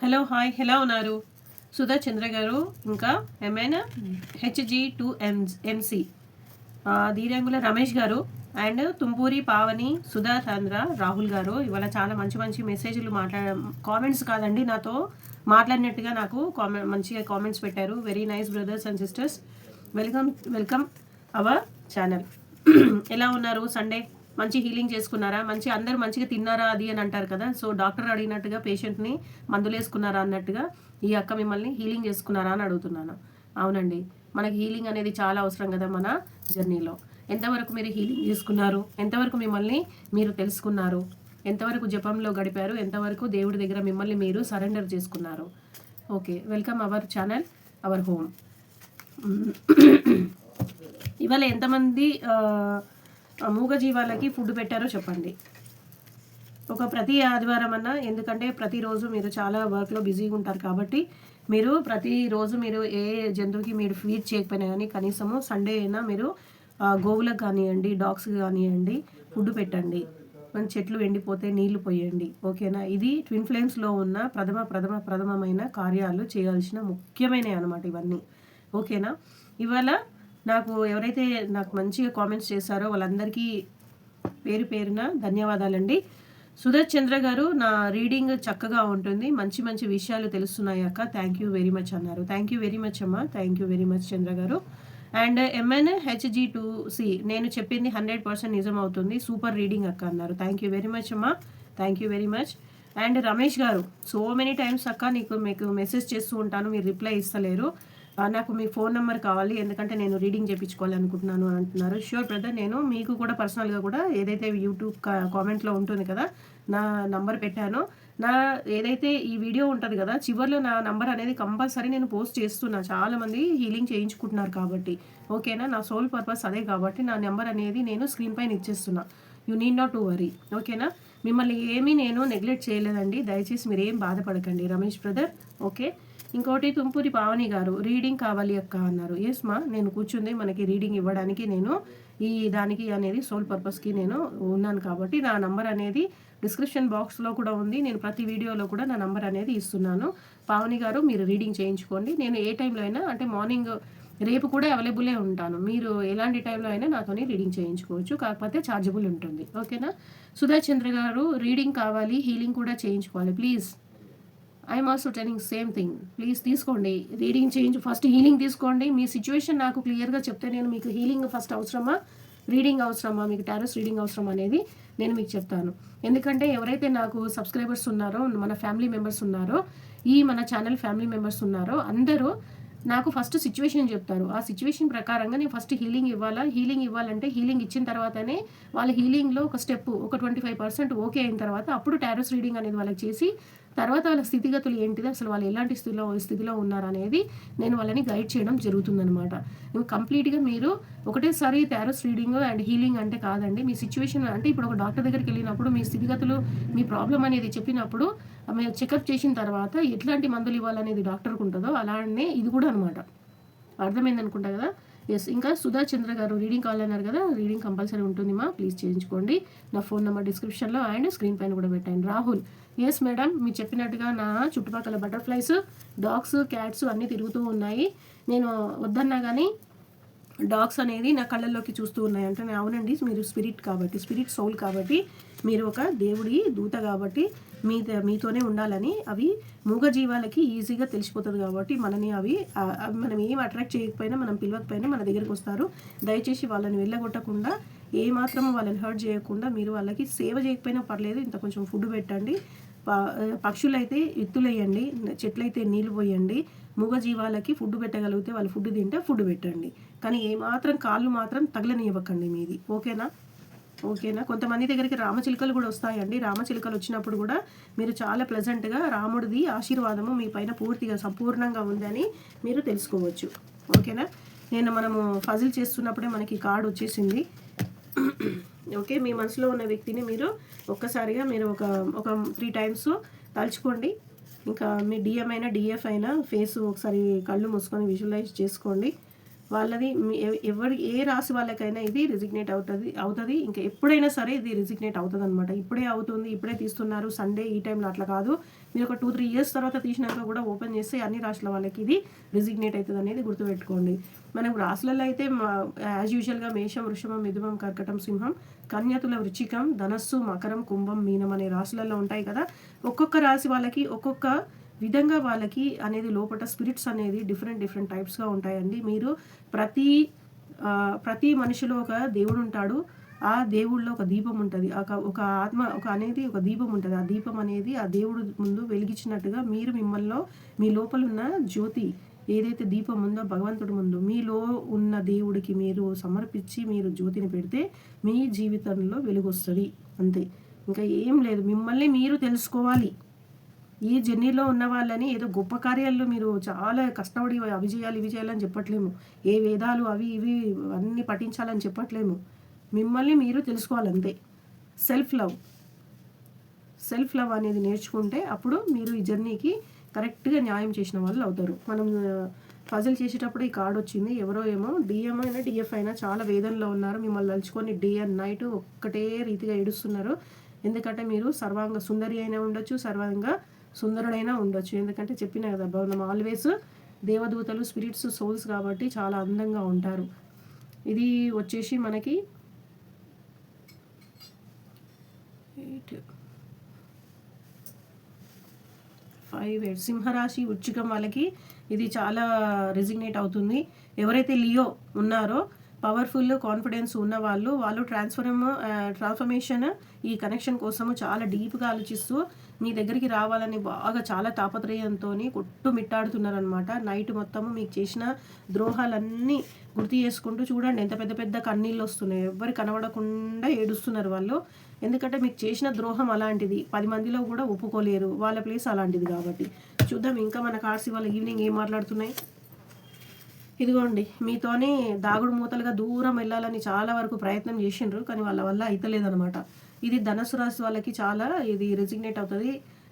Hello hi ఎలా ఉన్నారు? సుధా చంద్ర గారు ఇంకా ఎంఎన్ HG2MC ధీరంగుల రమేష్ గారు అండ్ తుంపూరి పావని సుధా చంద్ర రాహుల్ గారు ఇవాళ చాలా మంచి మంచి మెసేజ్లు కామెంట్స్ కాదండి నాతో మాట్లాడినట్టుగా నాకు మంచిగా కామెంట్స్ పెట్టారు. Very nice brothers and sisters, welcome welcome our channel. ఎలా ఉన్నారు? సండే మంచి హీలింగ్ చేసుకున్నారా? అందరూ మంచిగా తిన్నారా అది అని అంటారు కదా. సో డాక్టర్ అడిగినట్టుగా పేషెంట్ని మందులు వేసుకున్నారా అన్నట్టుగా ఈ అక్క మిమ్మల్ని హీలింగ్ చేసుకున్నారా అని అడుగుతున్నాను. అవునండి, మనకి హీలింగ్ అనేది చాలా అవసరం కదా మన జర్నీలో. ఎంతవరకు మీరు హీలింగ్ చేసుకున్నారు? ఎంతవరకు మిమ్మల్ని మీరు తెలుసుకున్నారు? ఎంతవరకు జపంలో గడిపారు? ఎంతవరకు దేవుడి దగ్గర మిమ్మల్ని మీరు సరెండర్ చేసుకున్నారు? Okay, welcome our channel, our home. ఇవాళ ఎంతమంది మూగజీవాలకి ఫుడ్ పెట్టారో చెప్పండి. ప్రతి ఆదివారం అన్నా, ఎందుకంటే ప్రతిరోజు మీరు చాలా వర్క్లో బిజీగా ఉంటారు కాబట్టి మీరు ప్రతిరోజు మీరు ఏ జంతువుకి మీరు ఫీడ్ చేయకపోయినా కానీ కనీసము సండే అయినా మీరు గోవులకు కానివ్వండి, డాగ్స్కి కానివ్వండి ఫుడ్ పెట్టండి. చెట్లు ఎండిపోతే నీళ్లు పోయండి. ఓకేనా? ఇది ట్విన్ ఫ్లేమ్స్లో ఉన్న ప్రథమమైన కార్యాలు చేయాల్సిన ముఖ్యమైనవి అన్నమాట ఇవన్నీ. ఓకేనా? ఇవాళ ఎవరైతే నాకు మంచిగా కామెంట్స్ చేశారో వాళ్ళందరికీ పేరు పేరున ధన్యవాదాలండి. సుధర్ చంద్ర గారు, నా రీడింగ్ చక్కగా ఉంటుంది, మంచి మంచి విషయాలు తెలుస్తున్నాయి అక్క, థ్యాంక్ యూ వెరీ మచ్ అన్నారు. థ్యాంక్ యూ వెరీ మచ్ అమ్మా, థ్యాంక్ యూ వెరీ మచ్ చంద్ర గారు. అండ్ MN HG2C, నేను చెప్పింది 100% నిజం అవుతుంది, సూపర్ రీడింగ్ అక్క అన్నారు. థ్యాంక్ యూ వెరీ మచ్ అమ్మా, thank you very much. And Ramesh గారు, సో మెనీ టైమ్స్ అక్క మీకు మెసేజ్ చేస్తూ ఉంటాను, మీరు రిప్లై ఇస్తలేరు, నాకు మీ ఫోన్ నెంబర్ కావాలి ఎందుకంటే నేను రీడింగ్ చేయించుకోవాలనుకుంటున్నాను అని అంటున్నారు. ష్యూర్ బ్రదర్, నేను మీకు కూడా పర్సనల్గా కూడా ఏదైతే యూట్యూబ్ కామెంట్లో ఉంటుంది కదా నా నంబర్ పెట్టానో, ఏదైతే ఈ వీడియో ఉంటుంది కదా చివరిలో నా నంబర్ అనేది కంపల్సరీ నేను పోస్ట్ చేస్తున్నా. చాలామంది హీలింగ్ చేయించుకుంటున్నారు కాబట్టి. ఓకేనా? నా సోల్ పర్పస్ అదే కాబట్టి నా నెంబర్ అనేది నేను స్క్రీన్ పైన ఇచ్చేస్తున్నా. You need not to worry. ఓకేనా? మిమ్మల్ని ఏమీ నేను నెగ్లెక్ట్ చేయలేదండి, దయచేసి మీరు ఏం బాధపడకండి రమేష్ బ్రదర్. ఓకే. ఇంకోటి తుంపూరి పావని గారు, రీడింగ్ కావాలి అక్క అన్నారు. ఎస్ మా, నేను కూర్చుంది మనకి రీడింగ్ ఇవ్వడానికి, నేను దానికి అనేది సోల్ పర్పస్కి నేను ఉన్నాను కాబట్టి నా నంబర్ అనేది డిస్క్రిప్షన్ బాక్స్లో కూడా ఉంది. నేను ప్రతి వీడియోలో కూడా నా నంబర్ అనేది ఇస్తున్నాను. పావని గారు, మీరు రీడింగ్ చేయించుకోండి. నేను ఏ టైంలో అయినా, అంటే మార్నింగ్ రేపు కూడా అవైలబులే ఉంటాను, మీరు ఎలాంటి టైంలో అయినా నాతోని రీడింగ్ చేయించుకోవచ్చు, కాకపోతే ఛార్జబుల్ ఉంటుంది. ఓకేనా? సుధా చంద్ర గారు, రీడింగ్ కావాలి, హీలింగ్ కూడా చేయించుకోవాలి, please. I'm also telling same thing, please తీసుకోండి, రీడింగ్ చేయించు, ఫస్ట్ హీలింగ్ తీసుకోండి. మీ సిచ్యువేషన్ నాకు క్లియర్గా చెప్తే నేను మీకు హీలింగ్ ఫస్ట్ అవసరమా, రీడింగ్ అవసరమా, మీకు టారోస్ రీడింగ్ అవసరం అనేది నేను మీకు చెప్తాను. ఎందుకంటే ఎవరైతే నాకు సబ్స్క్రైబర్స్ ఉన్నారో, మన ఫ్యామిలీ మెంబర్స్ ఉన్నారో, మన ఛానల్ ఫ్యామిలీ మెంబర్స్ ఉన్నారో అందరూ నాకు ఫస్ట్ సిచ్యువేషన్ చెప్తారు. ఆ సిచ్యువేషన్ ప్రకారంగా నేను ఫస్ట్ హీలింగ్ ఇవ్వాలంటే హీలింగ్ ఇచ్చిన తర్వాతనే వాళ్ళ హీలింగ్లో ఒక స్టెప్, ఒక 25% ఓకే అయిన తర్వాత అప్పుడు టారోస్ రీడింగ్ అనేది వాళ్ళకి చేసి, తర్వాత వాళ్ళ స్థితిగతులు ఏంటిది, అసలు వాళ్ళు ఎలాంటి స్థితిలో ఉన్నారనేది నేను వాళ్ళని గైడ్ చేయడం జరుగుతుందనమాట. కంప్లీట్గా మీరు ఒకటేసారి టారోస్ రీడింగ్ అండ్ హీలింగ్ అంటే కాదండి. మీ సిచ్యువేషన్ అంటే ఇప్పుడు ఒక డాక్టర్ దగ్గరికి వెళ్ళినప్పుడు మీ స్థితిగతులు, మీ ప్రాబ్లం అనేది చెప్పినప్పుడు మేము చెకప్ చేసిన తర్వాత ఎట్లాంటి మందులు ఇవ్వాలనేది డాక్టర్కి ఉంటుందో అలానే ఇది కూడా అనమాట. అర్థమైంది అనుకుంటా కదా. ఎస్. ఇంకా సుధా చంద్ర గారు, రీడింగ్ కావాలన్నారు కదా, రీడింగ్ కంపల్సరీ ఉంటుంది మా, ప్లీజ్ చేయించుకోండి. నా ఫోన్ నెంబర్ డిస్క్రిప్షన్లో అండ్ స్క్రీన్ పైన కూడా పెట్టండి. రాహుల్, ఎస్ మేడం, మీరు చెప్పినట్టుగా నా చుట్టుపక్కల బటర్ఫ్లైస్, డాగ్స్, క్యాట్స్ అన్నీ తిరుగుతూ ఉన్నాయి. నేను వద్దన్నా కానీ డాగ్స్ అనేది నా కళ్ళల్లోకి చూస్తూ ఉన్నాయి అంటే, అవునండి, మీరు స్పిరిట్ సౌల్ కాబట్టి, మీరు ఒక దేవుడి దూత కాబట్టి మీతోనే ఉండాలని, అవి మూగజీవాలకి ఈజీగా తెలిసిపోతుంది కాబట్టి అవి మనం ఏం అట్రాక్ట్ చేయకపోయినా, మనం పిలవకపోయినా మన దగ్గరికి వస్తారు. దయచేసి వాళ్ళని వెళ్ళగొట్టకుండా, ఏమాత్రం వాళ్ళని హర్ట్ చేయకుండా, మీరు వాళ్ళకి సేవ చేయకపోయినా పర్లేదు, ఇంత కొంచెం ఫుడ్ పెట్టండి. పక్షులైతే ఎత్తులేయండి, చెట్లయితే నీళ్ళు పోయండి. మూగజీవాలకి ఫుడ్ పెట్టగలిగితే వాళ్ళు ఫుడ్ తింటే ఫుడ్ పెట్టండి, కానీ ఏమాత్రం కాళ్ళు మాత్రం తగలనివ్వకండి మీది. ఓకేనా? కొంతమంది దగ్గరికి రామచిలుకలు కూడా వస్తాయండి. రామచిలుకలు వచ్చినప్పుడు కూడా మీరు చాలా ప్లెజెంట్గా రాముడిది ఆశీర్వాదము మీ పైన పూర్తిగా సంపూర్ణంగా ఉందని మీరు తెలుసుకోవచ్చు. ఓకేనా? మనము ఫజిల్ చేస్తున్నప్పుడే మనకి కార్డు వచ్చేసింది. ఓకే, మీ మనసులో ఉన్న వ్యక్తిని మీరు ఒక్కసారిగా మీరు ఒక 3 టైమ్స్ తలుచుకోండి. ఇంకా మీ DM అయినా DF అయినా ఫేస్ ఒకసారి కళ్ళు మూసుకొని విజువలైజ్ చేసుకోండి. వాళ్ళది ఏ రాశి వాళ్ళకైనా ఇది రిజిగ్నేట్ అవుతుంది ఇంకా ఎప్పుడైనా సరే ఇది రిజిగ్నేట్ అవుతుంది అనమాట. ఇప్పుడే అవుతుంది, ఇప్పుడే తీస్తున్నారు సండే ఈ టైంలో అట్లా కాదు. మీరు ఒక 2-3 ఇయర్స్ తర్వాత తీసినాక కూడా ఓపెన్ చేస్తే అన్ని రాశుల వాళ్ళకి ఇది రిజిగ్నేట్ అవుతుంది అనేది గుర్తుపెట్టుకోండి. మనకు రాశులలో అయితే యాజ్ యూజువల్గా మేషం, వృషభం, మిథునం, కర్కటం, సింహం, కన్యతుల, వృచ్చికం, ధనస్సు, మకరం, కుంభం, మీనం అనే రాశులలో ఉంటాయి కదా. ఒక్కొక్క రాశి వాళ్ళకి ఒక్కొక్క విధంగా వాళ్ళకి అనేది లోపల స్పిరిట్స్ అనేది డిఫరెంట్ టైప్స్గా ఉంటాయండి. మీరు ప్రతి మనిషిలో ఒక దేవుడు ఉంటాడు. ఆ దేవుళ్ళలో ఒక దీపం ఉంటుంది, ఒక ఆత్మ ఒక దీపం ఉంటుంది. ఆ దీపం అనేది ఆ దేవుడు ముందు వెలిగించినట్టుగా మీరు మిమ్మల్ని మీ లోపల ఉన్న జ్యోతి ఏదైతే దీపం ఉందో భగవంతుడి ముందు మీలో ఉన్న దేవుడికి మీరు సమర్పించి మీరు జ్యోతిని పెడితే మీ జీవితంలో వెలుగు వస్తుంది. అంతే, ఇంకా ఏం లేదు. మిమ్మల్ని మీరు తెలుసుకోవాలి. ఈ జర్నీలో ఉన్న వాళ్ళని ఏదో గొప్ప కార్యాల్లో మీరు చాలా కష్టపడి అవి చేయాలని చెప్పట్లేము. ఏ వేదాలు అవి ఇవి అన్నీ పఠించాలని చెప్పట్లేము. మిమ్మల్ని మీరు తెలుసుకోవాలంతే. సెల్ఫ్ లవ్ అనేది నేర్చుకుంటే అప్పుడు మీరు ఈ జర్నీకి కరెక్ట్గా న్యాయం చేసిన వాళ్ళు అవుతారు. మనం పజిల్ చేసేటప్పుడు ఈ కార్డు వచ్చింది. ఎవరో ఏమో డిఎం అయినా డిఎఫ్ అయినా చాలా వేదనలో ఉన్నారు. మిమ్మల్ని తలుచుకొని డే అండ్ నైట్ ఒక్కటే రీతిగా ఏడుస్తున్నారు. ఎందుకంటే మీరు సర్వాంగ సుందరి అయినా ఉండొచ్చు, సర్వాంగ సుందరుడైనా ఉండొచ్చు. ఎందుకంటే చెప్పిన కదా మనం ఆల్వేస్ దేవదూతలు, స్పిరిట్స్, సోల్స్ కాబట్టి చాలా అందంగా ఉంటారు. ఇది వచ్చేసి మనకి 5 సింహరాశి, వృశ్చికం వాళ్ళకి ఇది చాలా రెజిగ్నేట్ అవుతుంది. ఎవరైతే లియో ఉన్నారో పవర్ఫుల్ కాన్ఫిడెన్స్ ఉన్న వాళ్ళు ట్రాన్స్ఫర్మేషన్ ఈ కనెక్షన్ కోసము చాలా డీప్గా ఆలోచిస్తూ మీ దగ్గరికి రావాలని బాగా చాలా తాపత్రయంతో కొట్టుమిట్టాడుతున్నారనమాట. నైట్ మొత్తము మీకు చేసిన ద్రోహాలన్నీ గుర్తు చేసుకుంటూ చూడండి ఎంత పెద్ద పెద్ద కన్నీళ్ళు వస్తున్నాయి. ఎవ్వరు కనబడకుండా ఏడుస్తున్నారు వాళ్ళు. ఎందుకంటే మీకు చేసిన ద్రోహం అలాంటిది, 10 మందిలో కూడా ఒప్పుకోలేరు. వాళ్ళ ప్లేస్ అలాంటిది కాబట్టి. చూద్దాం ఇంకా మన కార్డ్స్ ఇవాళ ఈవినింగ్ ఏం మాట్లాడుతున్నాయి. ఇదిగోండి, మీతోనే దాగుడు మూతలుగా దూరం వెళ్ళాలని చాలా వరకు ప్రయత్నం చేసిండ్రు, కానీ వాళ్ళ వల్ల అయితలేదనమాట. ఇది ధనుసు రాశి వాళ్ళకి చాలా ఇది రెజిగ్నేట్ అవుతుంది.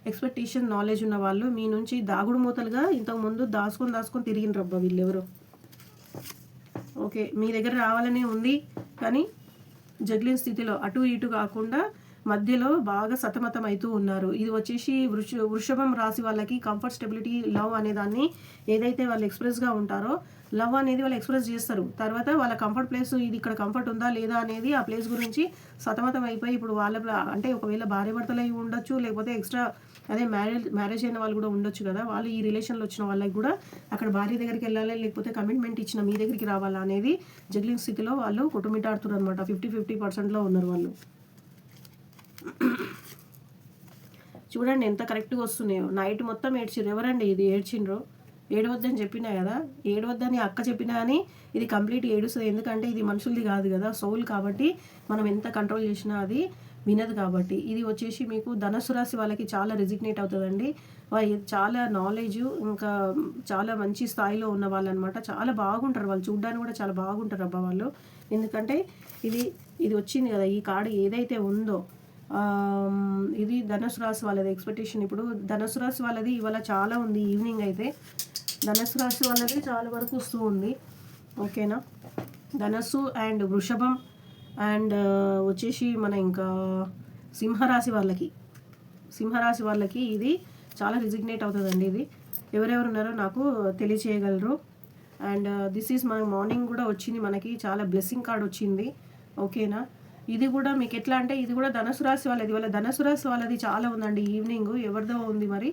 ఎక్స్పెక్టేషన్ నాలెడ్జ్ ఉన్న వాళ్ళు మీ నుంచి దాగుడు మూతలుగా ఇంతకుముందు దాచుకొని తిరిగిన రబ్బా వీళ్ళెవరు. ఓకే, మీ దగ్గర రావాలనే ఉంది, కానీ జగ్లింగ్ స్థితిలో అటు ఇటు కాకుండా మధ్యలో బాగా సతమతం అవుతూ ఉన్నారు. ఇది వచ్చేసి వృషభం రాశి వాళ్ళకి కంఫర్ట్, స్టెబిలిటీ, లవ్ అనే దాన్ని ఏదైతే వాళ్ళు ఎక్స్ప్రెస్గా ఉంటారో లవ్ అనేది వాళ్ళు ఎక్స్ప్రెస్ చేస్తారు. తర్వాత వాళ్ళ కంఫర్ట్ ప్లేస్ ఇది ఇక్కడ కంఫర్ట్ ఉందా లేదా అనేది ఆ ప్లేస్ గురించి సతమతం అయిపోయి ఇప్పుడు వాళ్ళ అంటే ఒకవేళ భార్య భర్తలు అయి ఉండొచ్చు, లేకపోతే ఎక్స్ట్రా అదే మ్యారేజ్ అయిన వాళ్ళు కూడా ఉండొచ్చు కదా. వాళ్ళు ఈ రిలేషన్లో వచ్చిన వాళ్ళకి కూడా అక్కడ భార్య దగ్గరికి వెళ్ళాలి, లేకపోతే కమిట్మెంట్ ఇచ్చిన మీ దగ్గరికి రావాలా అనేది జగ్లింగ్ స్థితిలో వాళ్ళు కొట్టుమిట్టాడుతున్నారు అనమాట. 50-50% ఉన్నారు వాళ్ళు. చూడండి ఎంత కరెక్ట్గా వస్తున్నాయో. నైట్ మొత్తం ఏడ్చిర్రు. ఎవరండి ఇది ఏడ్చిండ్రు? ఏడవద్దని చెప్పినా కదా, ఏడవద్దని అక్క చెప్పినా కానీ ఇది కంప్లీట్ ఏడుస్తుంది. ఎందుకంటే ఇది మనుషులది కాదు కదా, సోల్ కాబట్టి మనం ఎంత కంట్రోల్ చేసినా అది వినదు కాబట్టి. ఇది వచ్చేసి మీకు ధనుసు రాశి వాళ్ళకి చాలా రెజిగ్నేట్ అవుతుందండి. చాలా నాలెడ్జ్ ఇంకా చాలా మంచి స్థాయిలో ఉన్న వాళ్ళు అనమాట. చాలా బాగుంటారు వాళ్ళు, చూడ్డానికి కూడా చాలా బాగుంటారు అబ్బా వాళ్ళు. ఎందుకంటే ఇది వచ్చింది కదా, ఈ కార్డు ఏదైతే ఉందో ఇది ధనుసు రాశి వాళ్ళది ఎక్స్పెక్టేషన్. ఇప్పుడు ధనుసు రాశి వాళ్ళది ఇవాళ చాలా ఉంది. ఈవినింగ్ అయితే ధనుసు రాశి వాళ్ళది చాలా వరకు వస్తూ ఉంది. ఓకేనా, ధనుసు అండ్ వృషభం అండ్ వచ్చేసి మన ఇంకా సింహరాశి వాళ్ళకి ఇది చాలా రిజిగ్నేట్ అవుతుందండి. ఇది ఎవరెవరు ఉన్నారో నాకు తెలియచేయగలరు. అండ్ దిస్ ఈజ్ మన మార్నింగ్ కూడా వచ్చింది, మనకి చాలా బ్లెస్సింగ్ కార్డ్ వచ్చింది. ఓకేనా, ఇది కూడా మీకు ఎట్లా అంటే ఇది కూడా ధనుసు రాశి వాళ్ళది. వాళ్ళ ధనుసు రాశి వాళ్ళది చాలా ఉందండి. ఈవినింగ్ ఎవరిదో ఉంది, మరి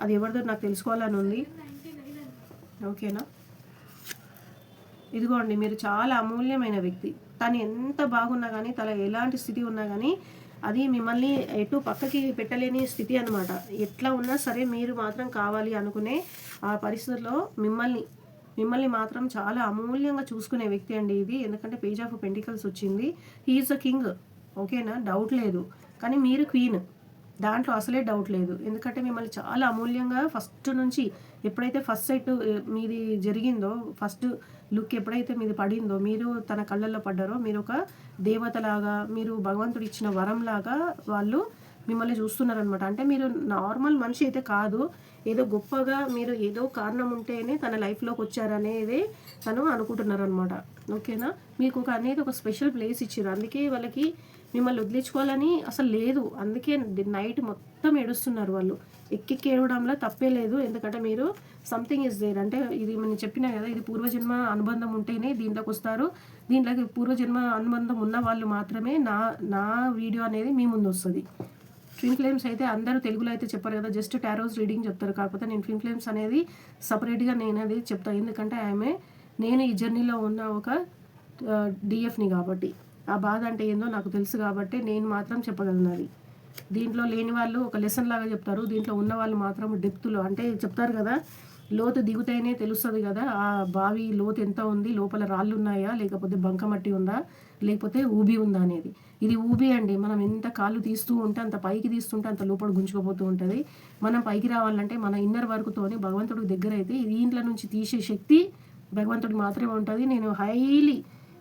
అది ఎవరిదో నాకు తెలుసుకోవాలని ఉంది. ఓకేనా, ఇదిగోండి మీరు చాలా అమూల్యమైన వ్యక్తి. తను ఎంత బాగున్నా కానీ, తన ఎలాంటి స్థితి ఉన్నా కానీ అది మిమ్మల్ని ఎటు పక్కకి పెట్టలేని స్థితి అనమాట. ఎట్లా ఉన్నా సరే మీరు మాత్రం కావాలి అనుకునే ఆ పరిస్థితుల్లో మిమ్మల్ని మాత్రం చాలా అమూల్యంగా చూసుకునే వ్యక్తి అండి ఇది. ఎందుకంటే పేజ్ ఆఫ్ పెంటికల్స్ వచ్చింది. He is the king. ఓకేనా, డౌట్ లేదు. కానీ మీరు క్వీన్, దాంట్లో అసలే డౌట్ లేదు. ఎందుకంటే మిమ్మల్ని చాలా అమూల్యంగా ఫస్ట్ నుంచి ఎప్పుడైతే ఫస్ట్ సైట్ మీది జరిగిందో, ఫస్ట్ లుక్ ఎప్పుడైతే మీది పడిందో, మీరు తన కళ్ళల్లో పడ్డారో, మీరు ఒక దేవతలాగా, మీరు భగవంతుడు ఇచ్చిన వరంలాగా వాళ్ళు మిమ్మల్ని చూస్తున్నారనమాట. అంటే మీరు నార్మల్ మనిషి అయితే కాదు, ఏదో గొప్పగా మీరు ఏదో కారణం ఉంటేనే తన లైఫ్లోకి వచ్చారనేది తను అనుకుంటున్నారనమాట. ఓకేనా? మీకు అనేది ఒక స్పెషల్ ప్లేస్ ఇచ్చారు. అందుకే వాళ్ళకి మిమ్మల్ని వదిలించుకోవాలని అసలు లేదు. అందుకే నైట్ మొత్తం ఏడుస్తున్నారు వాళ్ళు. ఎక్కెక్కి ఏడవడంలో తప్పే లేదు. ఎందుకంటే మీరు సంథింగ్ ఇస్ దేర్, అంటే ఇది నేను చెప్పినా కదా, ఇది పూర్వజన్మ అనుబంధం ఉంటేనే దీంట్లోకి వస్తారు. దీంట్లోకి పూర్వజన్మ అనుబంధం ఉన్న వాళ్ళు మాత్రమే నా నా వీడియో అనేది మీ ముందు వస్తుంది. ట్విన్ ఫ్లేమ్స్ అయితే అందరూ తెలుగులో అయితే చెప్పారు కదా, జస్ట్ టారోస్ రీడింగ్ చెప్తారు. కాకపోతే నేను ట్విన్ ఫ్లేమ్స్ అనేది సపరేట్గా నేను అది చెప్తాను. ఎందుకంటే నేను ఈ జర్నీలో ఉన్న ఒక డిఎఫ్ని కాబట్టి ఆ బాధ అంటే ఏందో నాకు తెలుసు కాబట్టి నేను మాత్రం చెప్పగలను. అది దీంట్లో లేని వాళ్ళు ఒక లెసన్ లాగా చెప్తారు, దీంట్లో ఉన్న వాళ్ళు మాత్రం డెప్త్లో అంటే చెప్తారు కదా, లోతు దిగుతేనే తెలుస్తుంది కదా ఆ బావి లోతు ఎంత ఉంది, లోపల రాళ్ళు ఉన్నాయా, లేకపోతే బంకమట్టి ఉందా, లేకపోతే ఊబి ఉందా అనేది. ఇది ఊబి అండి. మనం ఎంత కాళ్ళు తీస్తూ ఉంటే అంత పైకి తీస్తుంటే అంత లోపల గుంజుకుపోతూ ఉంటుంది. మనం పైకి రావాలంటే మన ఇన్నర్ వర్క్తోని భగవంతుడికి దగ్గర అయితే దీంట్లో నుంచి తీసే శక్తి భగవంతుడికి మాత్రమే ఉంటుంది. నేను హైలీ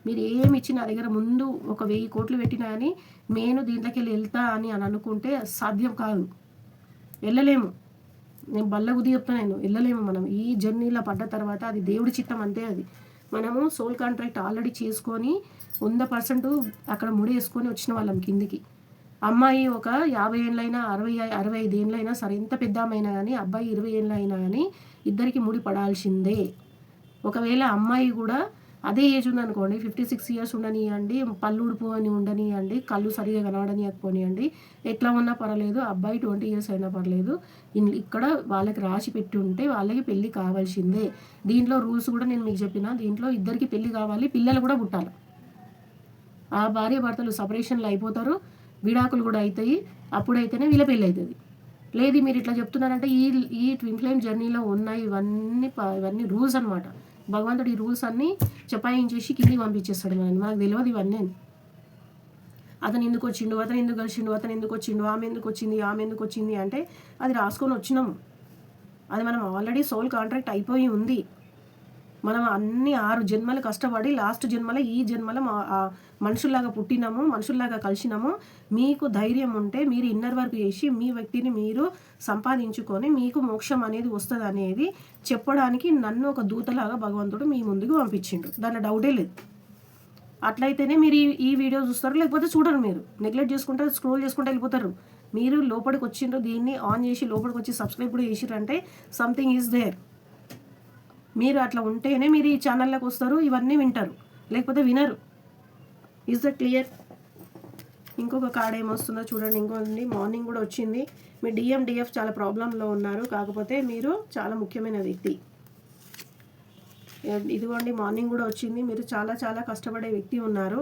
మీరు ఏమి ఇచ్చి నా దగ్గర ముందు ఒక 1000 కోట్లు పెట్టినా కానీ నేను దీంట్లోకి వెళ్తా అని అనుకుంటే సాధ్యం కాదు, వెళ్ళలేము. నేను బల్లగుద్ది చెప్తాను, నేను వెళ్ళలేము. మనం ఈ జర్నీలో పడ్డ తర్వాత అది దేవుడి చిత్తం అంతే. అది మనము సోల్ కాంట్రాక్ట్ ఆల్రెడీ చేసుకొని 100% అక్కడ ముడేసుకొని వచ్చిన వాళ్ళం కిందికి. అమ్మాయి ఒక 50 ఏళ్ళైనా 65 ఏళ్ళైనా సరే, ఎంత పెద్ద అమ్మాయినా కానీ, అబ్బాయి 20 ఏళ్ళు అయినా కానీ ఇద్దరికి ముడి పడాల్సిందే. ఒకవేళ అమ్మాయి కూడా అదే ఏజ్ ఉందనుకోండి, 56 ఇయర్స్ ఉండనియండి, పళ్ళు ఉడుపు అని ఉండనియండి, కళ్ళు సరిగా కనబడనియకపోనియండి, ఎట్లా ఉన్నా పర్వాలేదు, అబ్బాయి 20 ఇయర్స్ అయినా పర్లేదు, ఇక్కడ వాళ్ళకి రాసి పెట్టి ఉంటే వాళ్ళకి పెళ్ళి కావాల్సిందే. దీంట్లో రూల్స్ కూడా నేను మీకు చెప్పిన, దీంట్లో ఇద్దరికి పెళ్ళి కావాలి, పిల్లలు కూడా పుట్టాలి. ఆ భార్య భర్తలు సపరేషన్లు అయిపోతారు, విడాకులు కూడా అవుతాయి, అప్పుడైతేనే వీళ్ళ పెళ్ళి అవుతుంది. లేదు మీరు ఇట్లా చెప్తున్నారంటే ఈ ట్విన్ ఫ్లేమ్ జర్నీలో ఉన్నాయి ఇవన్నీ రూల్స్ అనమాట. భగవంతుడు ఈ రూల్స్ అన్నీ చపాయించేసి కిందికి పంపించేస్తాడు. మనకు తెలియదు ఇవన్నీ. అతను ఎందుకు వచ్చిండు, అతను ఎందుకు కలిసిండు, అతను ఎందుకు వచ్చిండు, ఆమె ఎందుకు వచ్చింది అంటే అది రాసుకొని వచ్చినాము. అది మనం ఆల్రెడీ సోల్ కాంట్రాక్ట్ అయిపోయి ఉంది. మనం అన్ని 6 జన్మలు కష్టపడి లాస్ట్ జన్మలో ఈ జన్మలో మనుషుల్లాగా పుట్టినాము, మనుషుల్లాగా కలిసినాము. మీకు ధైర్యం ఉంటే మీరు ఇన్నర్ వర్క్ చేసి మీ వ్యక్తిని మీరు సంపాదించుకొని మీకు మోక్షం అనేది వస్తుంది అనేది చెప్పడానికి నన్ను ఒక దూతలాగా భగవంతుడు మీ ముందుకు పంపించిండు. దాంట్లో డౌటే లేదు. అట్లయితేనే మీరు ఈ వీడియో చూస్తారు, లేకపోతే చూడరు. మీరు నెగ్లెక్ట్ చేసుకుంటారు, స్క్రోల్ చేసుకుంటూ వెళ్ళిపోతారు. మీరు లోపలికి వచ్చిండ్రు, దీన్ని ఆన్ చేసి లోపలికి వచ్చి సబ్స్క్రైబ్ కూడా చేసిరంటే సంథింగ్ ఈజ్ దేర్. మీరు అట్లా ఉంటేనే మీరు ఈ ఛానల్లోకి వస్తారు, ఇవన్నీ వింటారు, లేకపోతే వినరు. Is that clear? ఇంకొక కార్డ్ ఏమొస్తుందో చూడండి. ఇంకోండి మార్నింగ్ కూడా వచ్చింది. మీ డిఎఫ్ చాలా ప్రాబ్లంలో ఉన్నారు, కాకపోతే మీరు చాలా ముఖ్యమైన వ్యక్తి. ఇదిగోండి మార్నింగ్ కూడా వచ్చింది. మీరు చాలా చాలా కష్టపడే వ్యక్తి ఉన్నారు.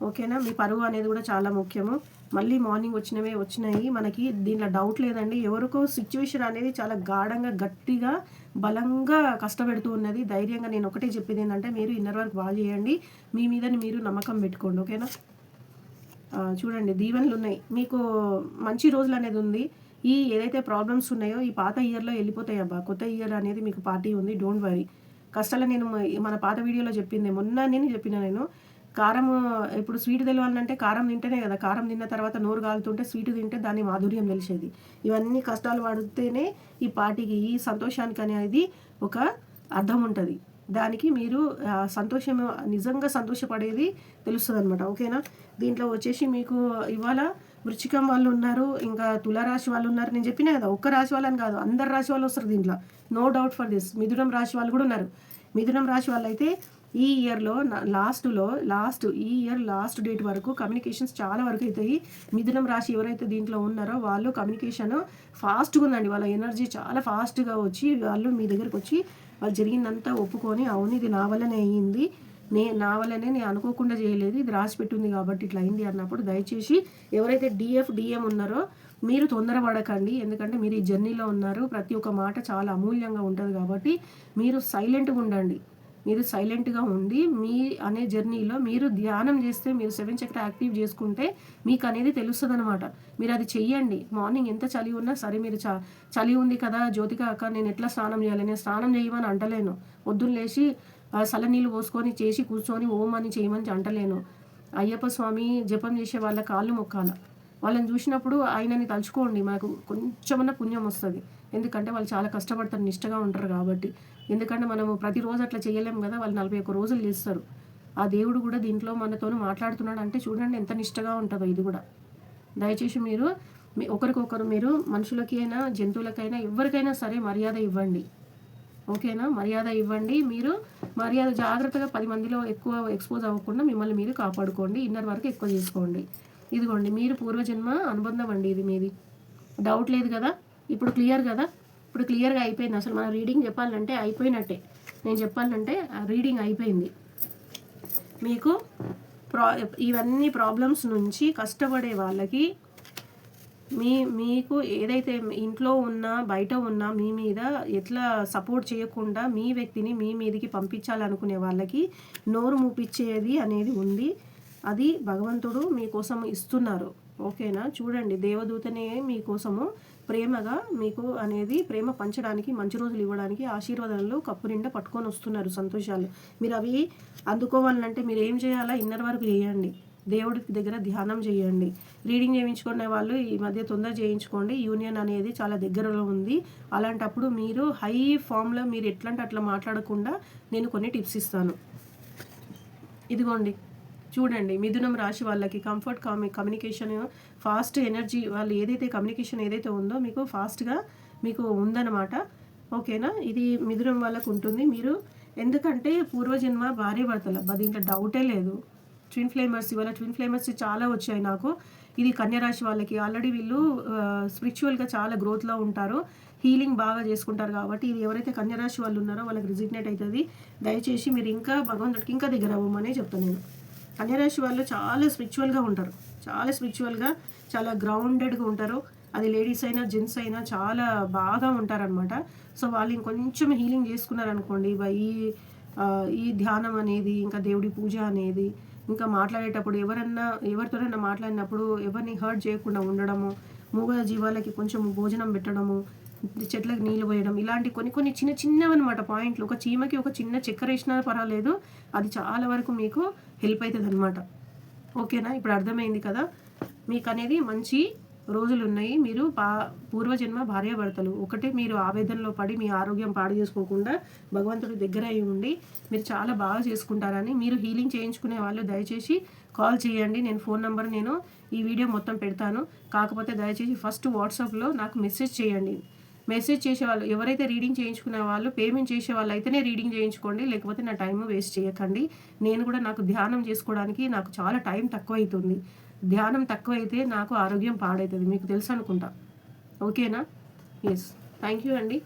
ఓకేనా? మీ పరువు అనేది కూడా చాలా ముఖ్యము. మళ్ళీ మార్నింగ్ వచ్చినాయి. మనకి దీంట్లో డౌట్ లేదండి. ఎవరికో సిచ్యువేషన్ అనేది చాలా గాఢంగా గట్టిగా బలంగా కష్టపెడుతూ ఉన్నది. ధైర్యంగా నేను ఒకటే చెప్పేది ఏంటంటే మీరు ఇన్నర్ వర్క్ బాగా చేయండి, మీ మీదని మీరు నమ్మకం పెట్టుకోండి. ఓకేనా? చూడండి దీవెనలు ఉన్నాయి, మీకు మంచి రోజులు అనేది ఉంది. ఏదైతే ప్రాబ్లమ్స్ ఉన్నాయో ఈ పాత ఇయర్లో వెళ్ళిపోతాయి అబ్బా. కొత్త ఇయర్ అనేది మీకు పార్టీ ఉంది, డోంట్ వరీ. కష్టాలు నేను మన పాత వీడియోలో చెప్పింది నేను చెప్పిన కారం ఇప్పుడు స్వీట్ తెలవాలంటే కారం తింటేనే కదా, కారం తిన్న తర్వాత నోరు కాలుతుంటే స్వీట్ తింటే దాని మాధుర్యం తెలిసేది. ఇవన్నీ కష్టాలు పడితేనే ఈ పార్టీకి ఈ సంతోషానికి అనేది ఒక అర్థం ఉంటుంది. దానికి మీరు సంతోషం నిజంగా సంతోషపడేది తెలుస్తుంది అనమాట. ఓకేనా? దీంట్లో వచ్చేసి మీకు ఇవాళ వృశ్చికం వాళ్ళు ఉన్నారు, ఇంకా తులారాశి వాళ్ళు ఉన్నారు. నేను చెప్పినా కదా, ఒక్క రాశి వాళ్ళని కాదు, అందరు రాశి వాళ్ళు వస్తారు దీంట్లో, నో డౌట్ ఫర్ దిస్. మిథునం రాశి వాళ్ళు కూడా ఉన్నారు. మిథునం రాశి వాళ్ళు అయితే ఈ ఇయర్లో ఈ ఇయర్ లాస్ట్ డేట్ వరకు కమ్యూనికేషన్స్ చాలా వరకు అవుతాయి. మిథునం రాశి ఎవరైతే దీంట్లో ఉన్నారో వాళ్ళు కమ్యూనికేషన్ ఫాస్ట్గా ఉందండి. వాళ్ళ ఎనర్జీ చాలా ఫాస్ట్గా వచ్చి వాళ్ళు మీ దగ్గరకు వచ్చి వాళ్ళు జరిగిందంతా ఒప్పుకొని, అవును ఇది నా వల్లనే అయ్యింది, నా వల్లనే నేను అనుకోకుండా చేయలేదు, ఇది రాసి పెట్టుంది కాబట్టి ఇట్లా అయింది అన్నప్పుడు దయచేసి ఎవరైతే డిఎం ఉన్నారో మీరు తొందరపడకండి. ఎందుకంటే మీరు ఈ జర్నీలో ఉన్నారు. ప్రతి ఒక్క మాట చాలా అమూల్యంగా ఉంటుంది కాబట్టి మీరు సైలెంట్గా ఉండండి. మీరు సైలెంట్గా ఉండి మీ అనే జర్నీలో మీరు ధ్యానం చేస్తే, మీరు 7 చక్ర యాక్టివ్ చేసుకుంటే మీకు అనేది తెలుస్తుంది అనమాట. మీరు అది చెయ్యండి. మార్నింగ్ ఎంత చలి ఉన్నా సరే, మీరు చలి ఉంది కదా జ్యోతిక అక్క నేను ఎట్లా స్నానం చేయాలి, నేను స్నానం చేయమని అంటలేను. పొద్దున్న లేచి చల్లనీళ్ళు పోసుకొని కూర్చొని ఓం అని చేయమని అంటలేను. అయ్యప్ప స్వామి జపం చేసే వాళ్ళ కాళ్ళు మొక్కాల, వాళ్ళని చూసినప్పుడు ఆయనని తలుచుకోండి, మనకు కొంచెమన్నా పుణ్యం వస్తుంది. ఎందుకంటే వాళ్ళు చాలా కష్టపడతారు, నిష్టగా ఉంటారు కాబట్టి. ఎందుకంటే మనము ప్రతిరోజు అట్లా చేయలేము కదా, వాళ్ళు 41 రోజులు చేస్తారు. ఆ దేవుడు కూడా దీంట్లో మనతోని మాట్లాడుతున్నాడు అంటే చూడండి ఎంత నిష్టగా ఉంటుందో ఇది కూడా. దయచేసి మీరు ఒకరికొకరు మీరు మనుషులకి అయినా జంతువులకైనా ఎవరికైనా సరే మర్యాద ఇవ్వండి. ఓకేనా? మర్యాద ఇవ్వండి. మీరు మర్యాద జాగ్రత్తగా 10 మందిలో ఎక్కువ ఎక్స్పోజ్ అవ్వకుండా మిమ్మల్ని మీరు కాపాడుకోండి. ఇన్నర్ వరకు ఎక్కువ చేసుకోండి. ఇదిగోండి మీరు పూర్వజన్మ అనుబంధం అండి ఇది మీది. డౌట్ లేదు కదా? ఇప్పుడు క్లియర్ కదా? ఇప్పుడు క్లియర్గా అయిపోయింది. అసలు మన రీడింగ్ చెప్పాలంటే అయిపోయినట్టే. నేను చెప్పాలంటే రీడింగ్ అయిపోయింది. మీకు ఇవన్నీ ప్రాబ్లమ్స్ నుంచి కష్టపడే వాళ్ళకి మీకు ఏదైతే ఇంట్లో ఉన్నా బయట ఉన్నా మీ మీద ఎట్లా సపోర్ట్ చేయకుండా మీ వ్యక్తిని మీ మీదికి పంపించాలనుకునే వాళ్ళకి నోరు మూపించేది అనేది ఉంది. అది భగవంతుడు మీకోసం ఇస్తున్నారు. ఓకేనా? చూడండి, దేవదూతనే మీకోసము ప్రేమగా మీకు అనేది ప్రేమ పంచడానికి, మంచి రోజులు ఇవ్వడానికి, ఆశీర్వాదాలు కప్పు నిండా పట్టుకొని వస్తున్నారు సంతోషాలు. మీరు అవి అందుకోవాలంటే మీరు ఏం చేయాలా? ఇన్నర్ వరకు చేయండి. దేవుడి దగ్గర ధ్యానం చేయండి. రీడింగ్ చేయించుకునే వాళ్ళు ఈ మధ్య తొందర చేయించుకోండి. యూనియన్ అనేది చాలా దగ్గరలో ఉంది. అలాంటప్పుడు మీరు హై ఫామ్లో మీరు ఎట్లంటే అట్లా మాట్లాడకుండా నేను కొన్ని టిప్స్ ఇస్తాను. ఇదిగోండి చూడండి, మిథునం రాశి వాళ్ళకి కంఫర్ట్ కమ్యూనికేషన్, ఫాస్ట్ ఎనర్జీ, వాళ్ళు ఏదైతే కమ్యూనికేషన్ ఏదైతే ఉందో మీకు ఫాస్ట్గా మీకు ఉందన్నమాట. ఓకేనా? ఇది మిథునం వాళ్ళకు ఉంటుంది. మీరు ఎందుకంటే పూర్వజన్మ భార్య భర్తలు, దీంట్లో డౌటే లేదు. ట్విన్ ఫ్లేమర్స్, ఇవాళ ట్విన్ ఫ్లేమర్స్ చాలా వచ్చాయి నాకు. ఇది కన్యరాశి వాళ్ళకి. ఆల్రెడీ వీళ్ళు స్పిరిచువల్గా చాలా గ్రోత్లో ఉంటారు, హీలింగ్ బాగా చేసుకుంటారు కాబట్టి ఇది ఎవరైతే కన్యరాశి వాళ్ళు ఉన్నారో వాళ్ళకి రిజిగ్నేట్ అవుతుంది. దయచేసి మీరు ఇంకా భగవంతుడికి ఇంకా దగ్గర అవ్వమనే చెప్తాను నేను. కన్యరాశి వాళ్ళు చాలా స్పిరిచువల్గా ఉంటారు, చాలా స్పిరిచువల్గా, చాలా గ్రౌండెడ్గా ఉంటారు. అది లేడీస్ అయినా జెంట్స్ అయినా చాలా బాగా ఉంటారనమాట. సో వాళ్ళు ఇంకొంచెం హీలింగ్ చేసుకున్నారనుకోండి, ఈ ధ్యానం అనేది, ఇంకా దేవుడి పూజ అనేది, ఇంకా మాట్లాడేటప్పుడు ఎవరితోనైనా మాట్లాడినప్పుడు ఎవరిని హర్ట్ చేయకుండా ఉండడము, మూగ జీవాలకి కొంచెం భోజనం పెట్టడము, చెట్లకు నీళ్ళు పోయడం, ఇలాంటి కొన్ని చిన్నవన్నమాట పాయింట్లు. ఒక చీమకి ఒక చిన్న చక్కెర వేసినా పర్వాలేదు, అది చాలా వరకు మీకు హెల్ప్ అవుతుంది అనమాట. ఓకేనా? ఇప్పుడు అర్థమైంది కదా? మీకు అనేది మంచి రోజులు ఉన్నాయి. మీరు పూర్వజన్మ భార్యాభర్తలు ఒకటే. మీరు ఆవేదనలో పడి మీ ఆరోగ్యం పాడు చేసుకోకుండా భగవంతుడి దగ్గర అయి ఉండి మీరు చాలా బాగా చేసుకుంటారని. మీరు హీలింగ్ చేయించుకునే వాళ్ళు దయచేసి కాల్ చేయండి. నేను ఫోన్ నెంబర్ నేను ఈ వీడియో మొత్తం పెడతాను. కాకపోతే దయచేసి ఫస్ట్ వాట్సాప్లో నాకు మెసేజ్ చేయండి. మెసేజ్ చేసేవాళ్ళు ఎవరైతే రీడింగ్ చేయించుకునే వాళ్ళు, పేమెంట్ చేసే వాళ్ళు అయితేనే రీడింగ్ చేయించుకోండి, లేకపోతే నా టైం వేస్ట్ చేయకండి. నేను కూడా నాకు ధ్యానం చేసుకోవడానికి నాకు చాలా టైం తక్కువ అవుతుంది. ధ్యానం తక్కువైతే నాకు ఆరోగ్యం పాడవుతుంది, మీకు తెలుసు అనుకుంటా. ఓకేనా? ఎస్, థ్యాంక్ యూ అండి.